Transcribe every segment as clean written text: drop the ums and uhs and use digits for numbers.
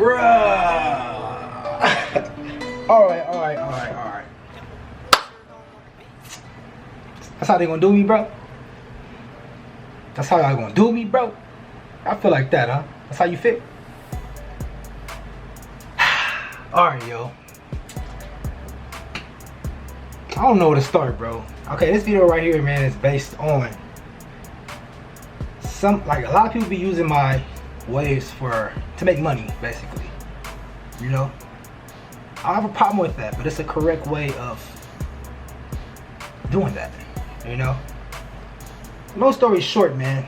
Bruh. Alright. That's how they gonna do me, bro? That's how y'all gonna do me, bro? I feel like that, huh? That's how you feel? Alright, yo. I don't know where to start, bro. Okay, this video right here, man, is based on like a lot of people be using my waves to make money, basically. You know? I don't have a problem with that, but it's a correct way of doing that. You know? Long story short, man.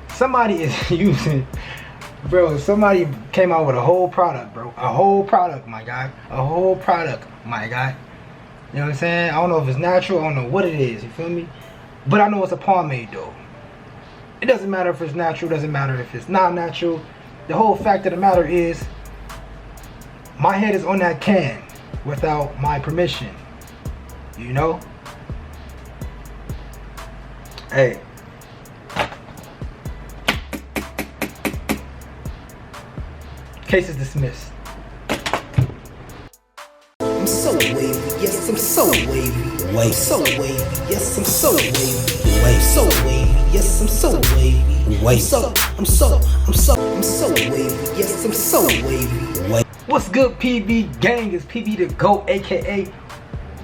Somebody is using, bro, somebody came out with a whole product, bro. A whole product, my guy. A whole product, my guy. You know what I'm saying? I don't know if it's natural. I don't know what it is. You feel me? But I know it's a pomade, though. It doesn't matter if it's natural. It doesn't matter if it's not natural. The whole fact of the matter is, my head is on that can without my permission. You know? Hey. Case is dismissed. I'm so wavy, yes, I'm so wavy. Wave, so wavy, yes, I'm so wavy. Wave, so wavy, yes, I'm so wavy. Wave, I'm so wavy, yes, I'm so wavy. Wave. What's good, PB gang? It's PB the GOAT, aka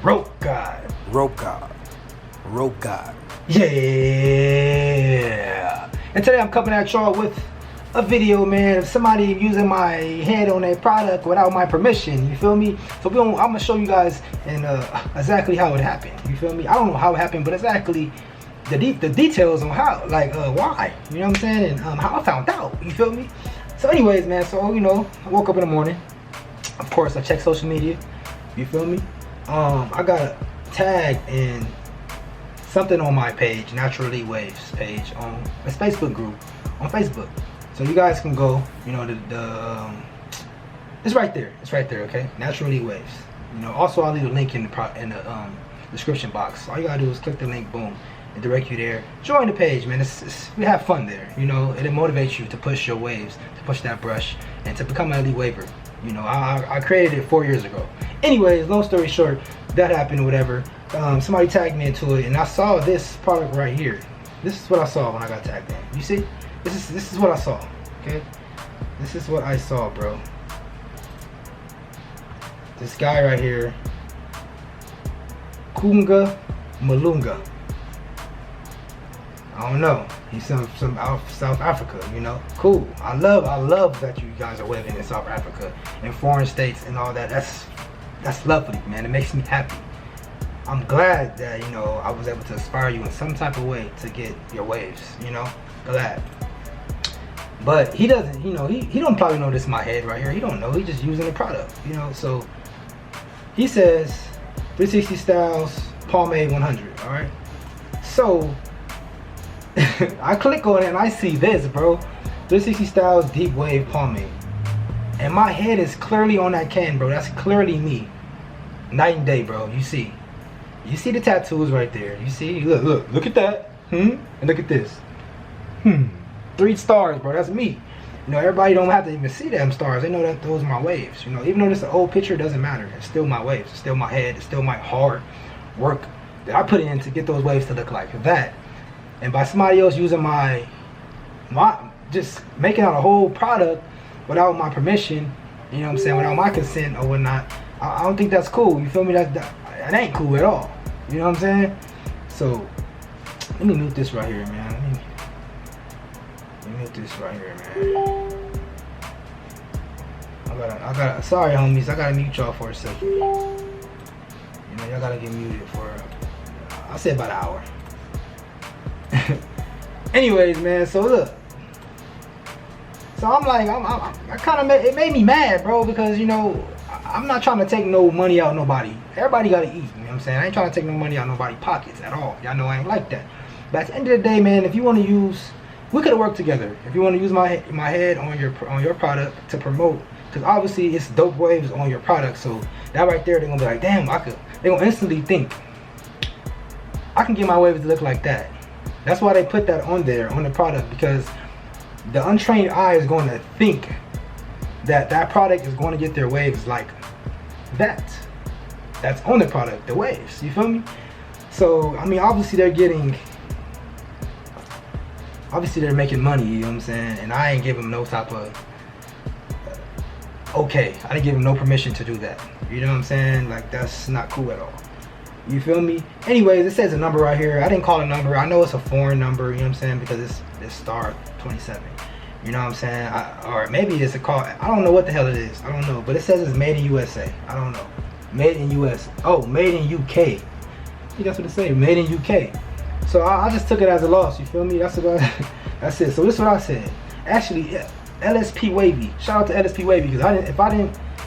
Rope God. Rope God. Rope God. Yeah. And today I'm coming at y'all with a video, man, of somebody using my head on their product without my permission. You feel me? So I'm gonna show you guys and exactly how it happened. You feel me? I don't know how it happened, but exactly the details on how, like, why. You know what I'm saying? And how I found out. You feel me? So, anyways, man. So, you know, I woke up in the morning. Of course, I checked social media. You feel me? I got tagged in something on my page, Naturally Waves page, on a Facebook group on Facebook. So you guys can go, you know, it's right there. It's right there, okay? Naturally Waves. You know, also I'll leave a link in the description box. All you gotta do is click the link, boom, and direct you there. Join the page, man. We have fun there. You know, it'll motivate you to push your waves, to push that brush, and to become an elite waver. You know, I created it 4 years ago. Anyways, long story short, that happened, whatever. Somebody tagged me into it, and I saw this product right here. This is what I saw when I got tagged in. You see? This is what I saw, okay? This is what I saw, bro. This guy right here, Kunga Malunga. I don't know. He's some out South Africa, you know. Cool. I love that you guys are living in South Africa, in foreign states and all that. That's lovely, man. It makes me happy. I'm glad that, you know, I was able to inspire you in some type of way to get your waves, you know. Glad. But he doesn't, you know, he don't probably know this is my head right here. He don't know. He's just using the product, you know. So he says 360 Styles Pomade 100. All right. So I click on it and I see this, bro. 360 Styles Deep Wave Pomade, and my head is clearly on that can, bro. That's clearly me, night and day, bro. You see the tattoos right there. You see, look at that. And look at this. 3 stars, bro. That's me. You know, everybody don't have to even see them stars. They know that those are my waves. You know, even though this is an old picture, it doesn't matter. It's still my waves. It's still my head. It's still my hard work that I put in to get those waves to look like that. And by somebody else using my just making out a whole product without my permission, you know what I'm saying, without my consent or whatnot, I don't think that's cool. You feel me? That ain't cool at all. You know what I'm saying? So let me mute this right here, man. Let me mute this right here, man. I gotta, sorry homies, I gotta mute y'all for a second. You know, y'all gotta get muted for, I'll say about an hour. Anyways, man, so look. So I'm like, I kind of, it made me mad, bro, because, you know, I'm not trying to take no money out of nobody. Everybody gotta eat, you know what I'm saying? I ain't trying to take no money out of nobody's pockets at all. Y'all know I ain't like that. But at the end of the day, man, if you want to use, we could have worked together. If you want to use my head on your product to promote, because obviously it's dope waves on your product, so that right there, they're gonna be like, damn, they're gonna instantly think, I can get my waves to look like that. That's why they put that on there, on the product, because the untrained eye is going to think that product is going to get their waves like that. That's on the product, the waves. You feel me? So I mean, obviously they're making money. You know what I'm saying? And I ain't give them no type of okay. I didn't give them no permission to do that. You know what I'm saying? Like, that's not cool at all. You feel me? Anyways, it says a number right here. I didn't call a number. I know it's a foreign number, you know what I'm saying, because it's star 27. You know what I'm saying? Or maybe it's a call. I don't know what the hell it is. I don't know. But it says it's made in USA. I don't know. Made in US. Oh, made in UK. I think that's what it says. Made in UK. So I just took it as a loss. You feel me? That's about that's it. So this is what I said. Actually, yeah, LSP Wavy. Shout out to LSP Wavy, because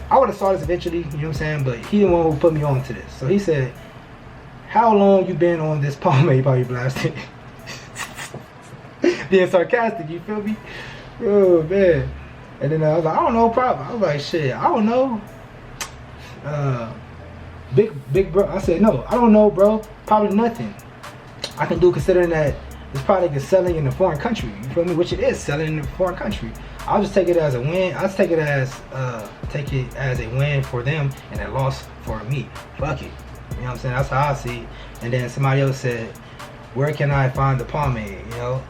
I would have saw this eventually, you know what I'm saying? But he the one who put me on to this. So he said, how long you been on this pomade body blasting? Being sarcastic, you feel me? Oh man. And then I was like, I don't know, probably. I was like, shit, I don't know. Big bro. I said, no, I don't know, bro. Probably nothing I can do, considering that this product is selling in a foreign country. You feel me? Which it is selling in a foreign country. I'll just take it as a win. I'll take it as a win for them and a loss for me. Fuck it. You know what I'm saying? That's how I see it. And then somebody else said, where can I find the pomade? You know?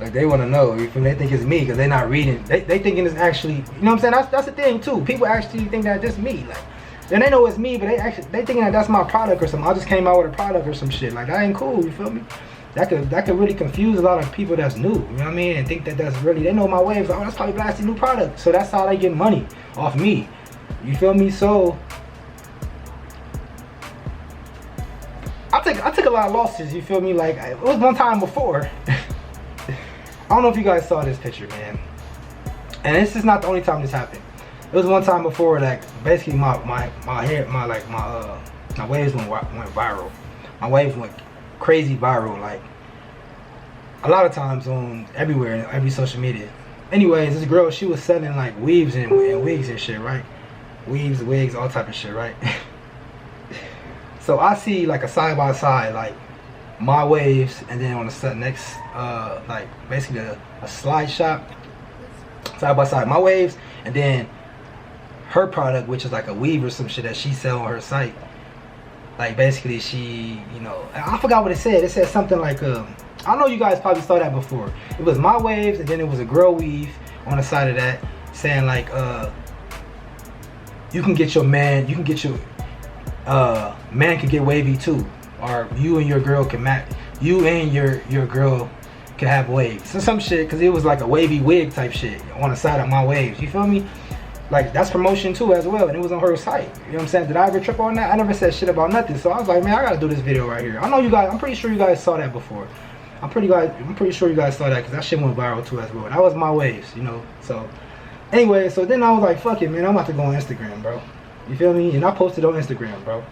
Like, they want to know. You feel me? They think it's me because they're not reading. They thinking it's actually, you know what I'm saying? That's the thing too. People actually think that it's me. Like, then they know it's me, but they thinking that that's my product or something. I just came out with a product or some shit. Like, that ain't cool. You feel me? That could really confuse a lot of people that's new. You know what I mean? And think that that's really, they know my waves. Oh, that's probably Blasty's new product. So that's how they get money off me. You feel me? So I took a lot of losses. You feel me? Like, it was one time before. I don't know if you guys saw this picture, man. And this is not the only time this happened. It was one time before, like, basically my waves went viral. My waves went crazy viral, like a lot of times on everywhere, every social media. Anyways, this girl, she was selling like weaves and wigs and shit, right? Weaves, wigs, all type of shit, right? So I see like a side by side, like my waves, and then on the next, like basically a slide shot, side by side, my waves, and then her product, which is like a weave or some shit that she sell on her site. Like, basically, she, you know, I forgot what it said. It said something like, I know you guys probably saw that before. It was my waves, and then it was a girl weave on the side of that, saying like, you can get your man, man can get wavy too, or you and your girl can match. You and your girl can have waves, so some shit, because it was like a wavy wig type shit on the side of my waves. You feel me? Like, that's promotion too as well, and it was on her site. You know what I'm saying? Did I ever trip on that? I never said shit about nothing. So I was like, man, I gotta do this video right here. I know you guys, I'm pretty sure you guys saw that before. I'm pretty sure you guys saw that, because that shit went viral too as well. That was my waves, you know. So anyway, so then I was like, fuck it, man, I'm about to go on Instagram, bro. You feel me? And I posted on Instagram, bro.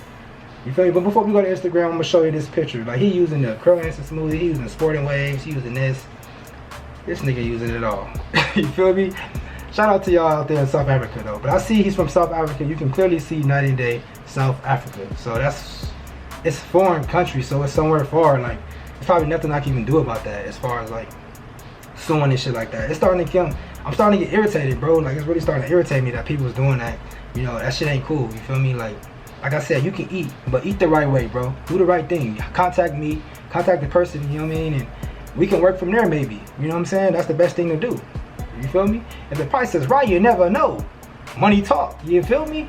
You feel me? But before we go to Instagram, I'm gonna show you this picture. Like, he using the Curl Instant Smoothie, he using Sporting Waves, he using this nigga using it all. You feel me? Shout out to y'all out there in South Africa though. But I see he's from South Africa. You can clearly see Night and Day, South Africa. So it's a foreign country, so it's somewhere far. Like, there's probably nothing I can even do about that as far as like suing and shit like that. It's starting to come. I'm starting to get irritated, bro. Like, it's really starting to irritate me that people's doing that. You know, that shit ain't cool. You feel me? Like I said, you can eat, but eat the right way, bro. Do the right thing. Contact me, contact the person, you know what I mean? And we can work from there maybe. You know what I'm saying? That's the best thing to do. You feel me? If the price is right, you never know. Money talk, you feel me?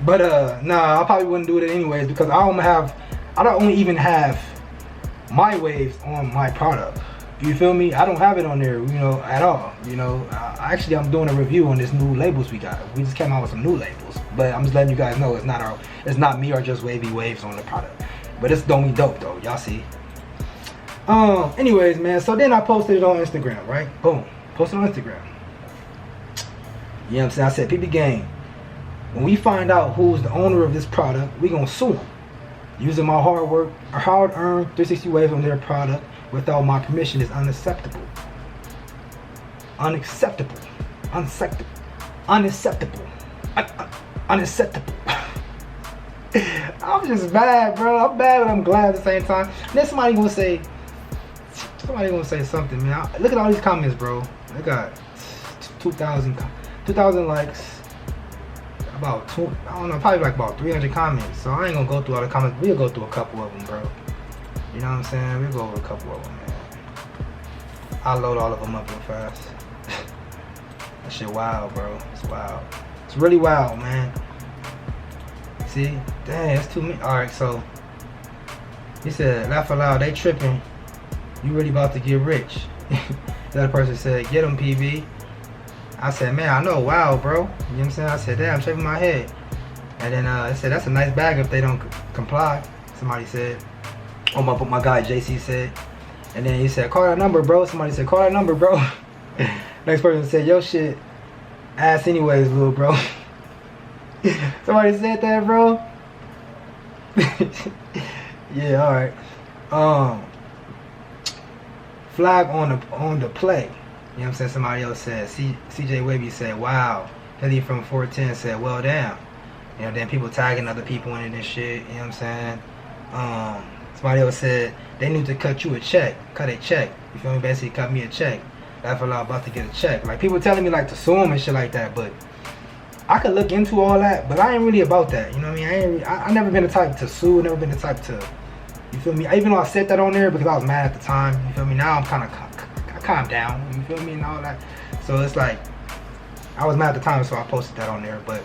But nah, I probably wouldn't do it anyways, because I don't even have my waves on my product. You feel me? I don't have it on there, you know, at all. You know, actually, I'm doing a review on this new labels we got. We just came out with some new labels, but I'm just letting you guys know it's not me or just wavy waves on the product. But it's gonna be dope though, y'all see. Anyways, man. So then I posted it on Instagram, right? Boom. Posted on Instagram. You know what I'm saying? I said, PB Gang, when we find out who's the owner of this product, we gonna sue them. Using my hard-earned 360 waves on their product without my permission is unacceptable. Unacceptable. Unacceptable. Unacceptable. Unacceptable. I'm just mad, bro. I'm mad, but I'm glad at the same time. Then somebody gonna say something, man. Look at all these comments, bro. I got 2,000 2,000 likes, about I don't know, probably like about 300 comments. So I ain't gonna go through all the comments. We'll go through a couple of them, bro. You know what I'm saying? We'll go over a couple of them, man. I'll load all of them up real fast. That shit wild, bro. It's wild. It's really wild, man. See? Dang, that's too many. Alright, so he said, laugh aloud, they tripping. You really about to get rich. The other person said, get him, PB. I said, man, I know, wow, bro. You know what I'm saying? I said, damn, I'm shaking my head. And then I said, that's a nice bag if they don't comply. Somebody said. Oh, my guy JC said. And then he said, call that number, bro. Somebody said, call that number, bro. Next person said, yo, shit, ass anyways, little bro. Somebody said that, bro. Yeah, all right. Flag on the play. You know what I'm saying? Somebody else said. CJ Wavy said, wow. Hilly from 410 said, well, damn. You know, then people tagging other people in this shit. You know what I'm saying? Somebody else said, they need to cut you a check. Cut a check. You feel me? Basically, cut me a check. Laugh a lot, about to get a check. Like, people telling me, like, to sue them and shit like that, but I could look into all that, but I ain't really about that. You know what I mean? I never been the type to sue, never been the type to, you feel me? Even though I said that on there because I was mad at the time, you feel me? Now I'm kind of calmed down, you feel me? And all that. So it's like, I was mad at the time, so I posted that on there, but,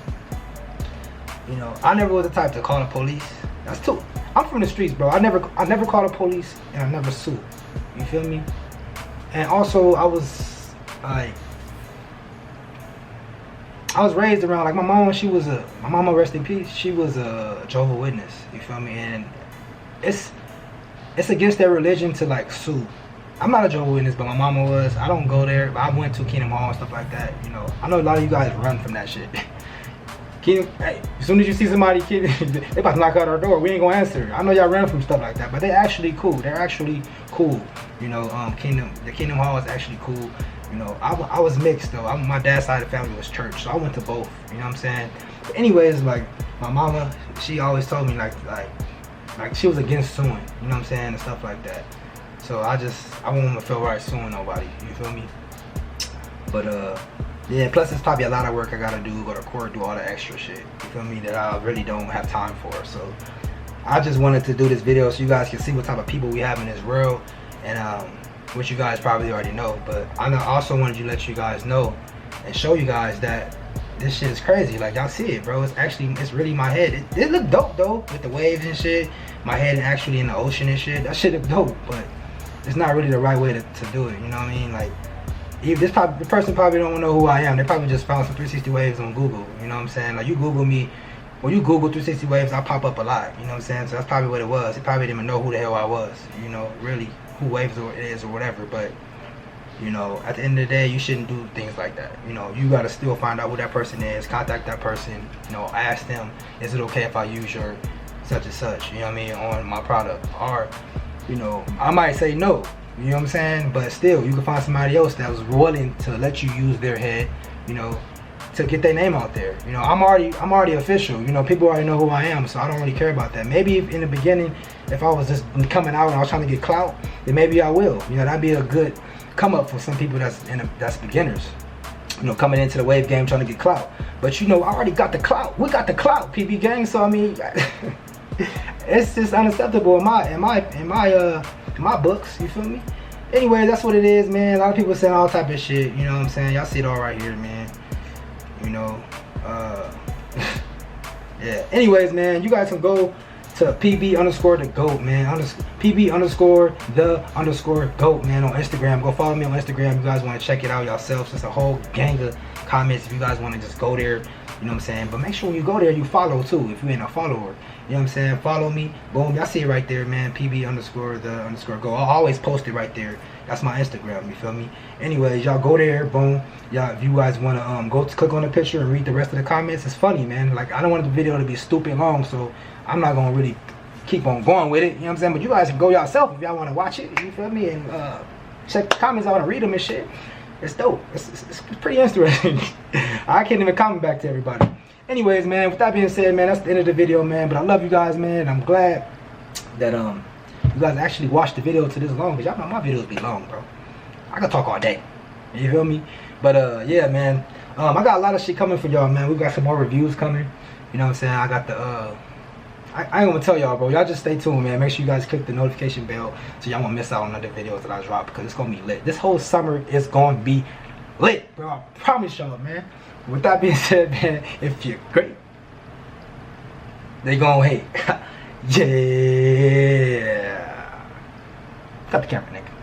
you know, I never was the type to call the police. That's too, I'm from the streets, bro. I never called the police, and I never sued. You feel me? And also, I was raised around, like, my mama, my mama, rest in peace, she was a Jehovah's Witness, you feel me? And it's against their religion to, like, sue. I'm not a Jehovah's Witness, but my mama was. I don't go there, but I went to Kingdom Hall and stuff like that, you know. I know a lot of you guys run from that shit. Kingdom, hey, as soon as you see somebody, they about to knock out our door, we ain't gonna answer. I know y'all run from stuff like that, but they're actually cool. They're actually cool, you know. The Kingdom Hall is actually cool. You know, I was mixed though. My dad's side of the family was church, so I went to both. You know what I'm saying? But anyways, like, my mama, she always told me like she was against suing. You know what I'm saying, and stuff like that. So I won't want to feel right suing nobody. You feel me? But yeah. Plus, it's probably a lot of work I gotta do. Go to court, do all the extra shit. You feel me? That I really don't have time for. So I just wanted to do this video so you guys can see what type of people we have in this world, and which you guys probably already know, but I also wanted to let you guys know and show you guys that this shit is crazy. Like, y'all see it, bro. It's really my head. It look dope though, with the waves and shit. My head actually in the ocean and shit. That shit look dope, but it's not really the right way to do it. You know what I mean? Like, the person probably don't know who I am. They probably just found some 360 waves on Google. You know what I'm saying? Like, you Google me, when you Google 360 waves, I pop up a lot. You know what I'm saying? So that's probably what it was. He probably didn't even know who the hell I was. You know, really. Who waves it is or whatever, but you know, at the end of the day, you shouldn't do things like that. You know, you gotta still find out who that person is, contact that person, you know, ask them, is it okay if I use your such and such, you know what I mean, on my product? Or, you know, I might say no, you know what I'm saying, but still, you can find somebody else that was willing to let you use their head, you know, to get their name out there. You know, I'm already official. You know, people already know who I am, so I don't really care about that. Maybe in the beginning, if I was just coming out and I was trying to get clout, then maybe I will. You know, that'd be a good come up for some people that's beginners. You know, coming into the wave game trying to get clout. But you know, I already got the clout. We got the clout, PB gang. So I mean, it's just unacceptable in my books. You feel me? Anyway, that's what it is, man. A lot of people saying all type of shit. You know what I'm saying? Y'all see it all right here, man. You know, yeah. Anyways, man, you guys can go to PB_the_GOAT, man. PB_the_GOAT, man, on Instagram. Go follow me on Instagram. You guys want to check it out yourselves. It's a whole gang of comments. If you guys want to just go there, you know what I'm saying. But make sure when you go there, you follow too. If you ain't a follower, you know what I'm saying. Follow me. Boom. Y'all see it right there, man. PB_the_GOAT. I'll always post it right there. That's my Instagram. You feel me? Anyways, y'all go there. Boom. Y'all, if you guys want to go click on the picture and read the rest of the comments, it's funny, man. Like, I don't want the video to be stupid long, so I'm not gonna really keep on going with it. You know what I'm saying? But you guys can go yourself if y'all want to watch it. You feel me? And check the comments out and read them and shit. It's dope. It's pretty interesting. I can't even comment back to everybody. Anyways, man, with that being said, man, that's the end of the video, man. But I love you guys, man. I'm glad that you guys actually watched the video to this long, because y'all know my videos be long, bro. I can talk all day. You feel me? But yeah, man, I got a lot of shit coming for y'all, man. We got some more reviews coming. You know what I'm saying? I got the I ain't gonna tell y'all, bro. Y'all just stay tuned, man. Make sure you guys click the notification bell so y'all won't miss out on other videos that I drop, because it's gonna be lit. This whole summer is gonna be lit, bro. I promise y'all, man. With that being said, man, if you're great, they gonna hate. Yeah. Cut the camera, nigga.